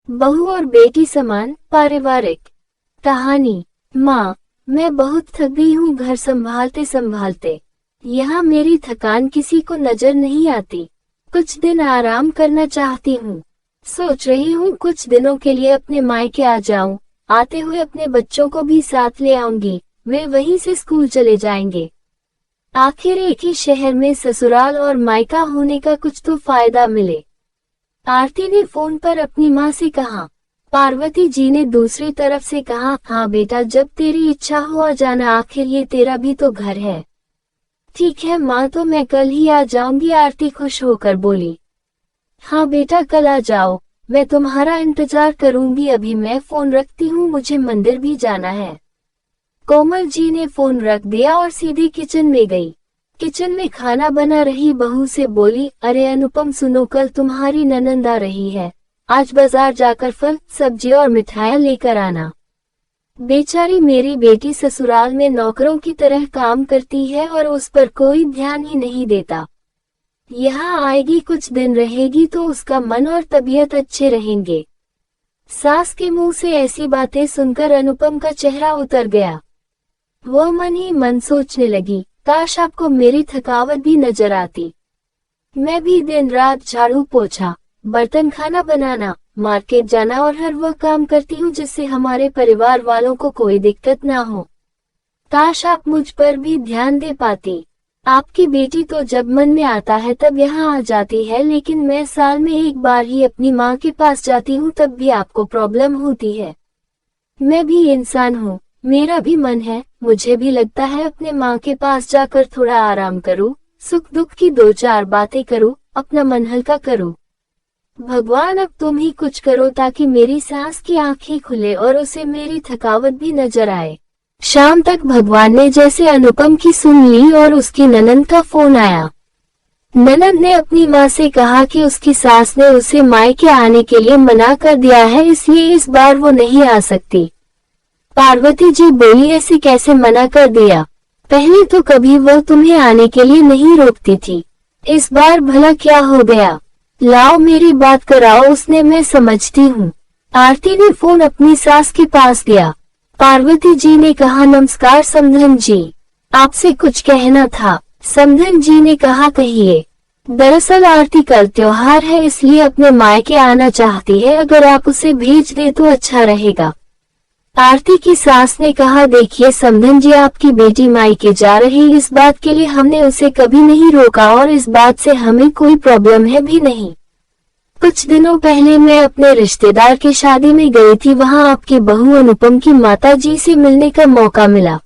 बहू और बेटी समान पारिवारिक कहानी। माँ, मैं बहुत थक गई हूँ घर संभालते संभालते। यहाँ मेरी थकान किसी को नजर नहीं आती। कुछ दिन आराम करना चाहती हूँ। सोच रही हूँ कुछ दिनों के लिए अपने मायके आ जाऊं। आते हुए अपने बच्चों को भी साथ ले आऊंगी, वे वहीं से स्कूल चले जाएंगे। आखिर एक ही शहर में ससुराल और मायका होने का कुछ तो फायदा मिले। आरती ने फोन पर अपनी माँ से कहा। पार्वती जी ने दूसरी तरफ से कहा, हाँ बेटा, जब तेरी इच्छा हो आ जाना, आखिर ये तेरा भी तो घर है। ठीक है माँ, तो मैं कल ही आ जाऊंगी, आरती खुश होकर बोली। हाँ बेटा, कल आ जाओ, मैं तुम्हारा इंतजार करूंगी। अभी मैं फोन रखती हूँ, मुझे मंदिर भी जाना है। कोमल जी ने फोन रख दिया और सीधे किचन में गई। किचन में खाना बना रही बहू से बोली, अरे अनुपम सुनो, कल तुम्हारी ननंद आ रही है, आज बाजार जाकर फल सब्जी और मिठाइयाँ लेकर आना। बेचारी मेरी बेटी ससुराल में नौकरों की तरह काम करती है और उस पर कोई ध्यान ही नहीं देता। यहाँ आएगी, कुछ दिन रहेगी तो उसका मन और तबीयत अच्छे रहेंगे। सास के मुंह से ऐसी बातें सुनकर अनुपम का चेहरा उतर गया। वो मन ही मन सोचने लगी, काश आपको मेरी थकावट भी नजर आती। मैं भी दिन रात झाड़ू पोछा, बर्तन, खाना बनाना, मार्केट जाना और हर वह काम करती हूँ जिससे हमारे परिवार वालों को कोई दिक्कत ना हो। काश आप मुझ पर भी ध्यान दे पाती। आपकी बेटी तो जब मन में आता है तब यहाँ आ जाती है, लेकिन मैं साल में एक बार ही अपनी माँ के पास जाती हूँ, तब भी आपको प्रॉब्लम होती है। मैं भी इंसान हूँ, मेरा भी मन है, मुझे भी लगता है अपने माँ के पास जाकर थोड़ा आराम करूँ, सुख दुख की दो चार बातें करूँ, अपना मन हल्का करूँ। भगवान अब तुम ही कुछ करो ताकि मेरी सास की आंखें खुले और उसे मेरी थकावट भी नजर आए। शाम तक भगवान ने जैसे अनुपम की सुन ली और उसकी ननंद का फोन आया। ननंद ने अपनी माँ से कहा कि उसकी सास ने उसे मायके आने के लिए मना कर दिया है, इसलिए इस बार वो नहीं आ सकती। पार्वती जी बोली, ऐसे कैसे मना कर दिया? पहले तो कभी वह तुम्हें आने के लिए नहीं रोकती थी, इस बार भला क्या हो गया? लाओ मेरी बात कराओ उसने, मैं समझती हूँ। आरती ने फोन अपनी सास के पास दिया। पार्वती जी ने कहा, नमस्कार समधन जी, आपसे कुछ कहना था। समधन जी ने कहा, कहिए। दरअसल आरती कल त्योहार है, इसलिए अपने मायके आना चाहती है, अगर आप उसे भेज दे तो अच्छा रहेगा। आरती की सास ने कहा, देखिए समधन जी, आपकी बेटी मायके जा रही, इस बात के लिए हमने उसे कभी नहीं रोका और इस बात से हमें कोई प्रॉब्लम है भी नहीं। कुछ दिनों पहले मैं अपने रिश्तेदार की शादी में गई थी, वहां आपकी बहू अनुपम की माता जी से मिलने का मौका मिला।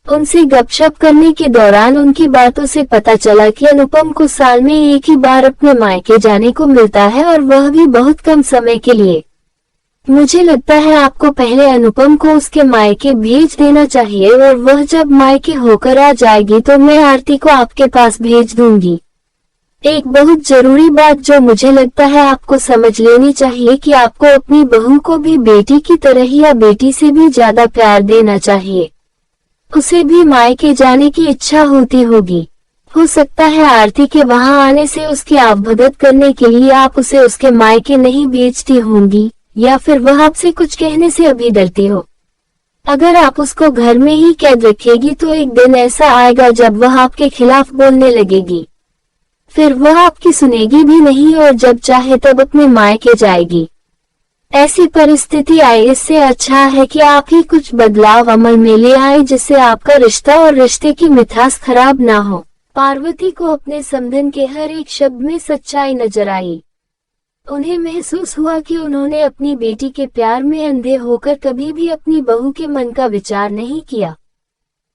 उनसे गपशप करने के दौरान उनकी बातों से पता चला कि अनुपम को साल में एक ही बार अपने मायके जाने को मिलता है और वह भी बहुत कम समय के लिए। मुझे लगता है आपको पहले अनुपम को उसके मायके भेज देना चाहिए और वह जब मायके होकर आ जाएगी तो मैं आरती को आपके पास भेज दूंगी। एक बहुत जरूरी बात जो मुझे लगता है आपको समझ लेनी चाहिए कि आपको अपनी बहू को भी बेटी की तरह ही या बेटी से भी ज्यादा प्यार देना चाहिए। उसे भी मायके जाने की इच्छा होती होगी। हो सकता है आरती के वहां आने से उसकी आवभगत करने के लिए आप उसे उसके मायके नहीं भेजती होंगी, या फिर वह आपसे कुछ कहने से अभी डरती हो। अगर आप उसको घर में ही कैद रखेगी तो एक दिन ऐसा आएगा जब वह आपके खिलाफ बोलने लगेगी, फिर वह आपकी सुनेगी भी नहीं और जब चाहे तब अपने मायके जाएगी। ऐसी परिस्थिति आए, इससे अच्छा है कि आप ही कुछ बदलाव अमल में ले आए जिससे आपका रिश्ता और रिश्ते की मिठास खराब ना हो। पार्वती को अपने समधन के हर एक शब्द में सच्चाई नजर आई। उन्हें महसूस हुआ कि उन्होंने अपनी बेटी के प्यार में अंधे होकर कभी भी अपनी बहू के मन का विचार नहीं किया।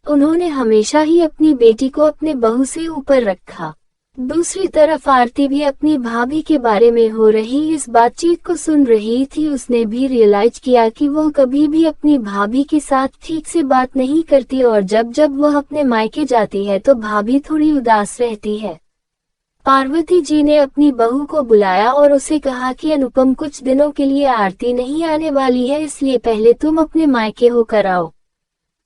उन्होंने हमेशा ही अपनी बेटी को अपने बहू से ऊपर रखा। दूसरी तरफ आरती भी अपनी भाभी के बारे में हो रही इस बातचीत को सुन रही थी। उसने भी रियलाइज किया कि वह कभी भी अपनी भाभी के साथ ठीक से बात नहीं करती और जब जब वह अपने मायके जाती है तो भाभी थोड़ी उदास रहती है। पार्वती जी ने अपनी बहू को बुलाया और उसे कहा कि अनुपम कुछ दिनों के लिए आरती नहीं आने वाली है, इसलिए पहले तुम अपने मायके होकर आओ।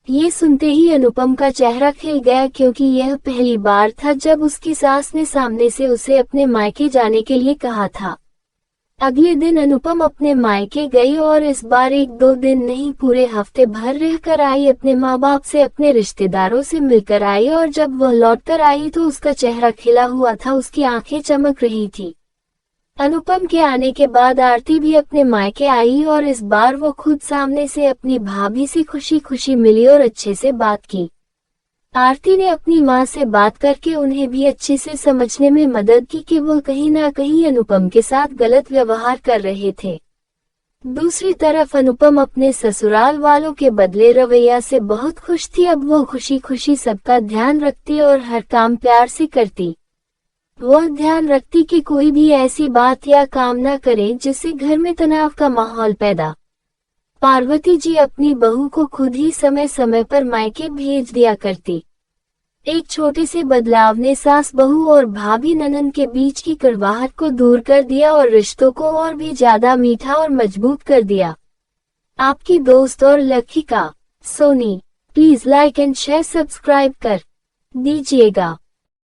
ये सुनते ही अनुपम का चेहरा खिल गया, क्योंकि यह पहली बार था जब उसकी सास ने सामने से उसे अपने मायके जाने के लिए कहा था। अगले दिन अनुपम अपने मायके गई और इस बार 1-2 दिन नहीं पूरे हफ्ते भर रहकर आई। अपने माँ बाप से, अपने रिश्तेदारों से मिलकर आई और जब वह लौटकर आई तो उसका चेहरा खिला हुआ था, उसकी आंखें चमक रही थी। अनुपम के आने के बाद आरती भी अपने मायके आई और इस बार वो खुद सामने से अपनी भाभी से खुशी खुशी मिली और अच्छे से बात की। आरती ने अपनी माँ से बात करके उन्हें भी अच्छे से समझने में मदद की कि वो कहीं ना कहीं अनुपम के साथ गलत व्यवहार कर रहे थे। दूसरी तरफ अनुपम अपने ससुराल वालों के बदले रवैया से बहुत खुश थी। अब वो खुशी खुशी सबका ध्यान रखती और हर काम प्यार से करती। वह ध्यान रखती कि कोई भी ऐसी बात या काम ना करे जिससे घर में तनाव का माहौल पैदा। पार्वती जी अपनी बहू को खुद ही समय समय पर मायके भेज दिया करती। एक छोटे से बदलाव ने सास बहू और भाभी ननद के बीच की कड़वाहट को दूर कर दिया और रिश्तों को और भी ज्यादा मीठा और मजबूत कर दिया। आपकी दोस्त और लेखिका Soni. Please like and share subscribe कर दीजिएगा।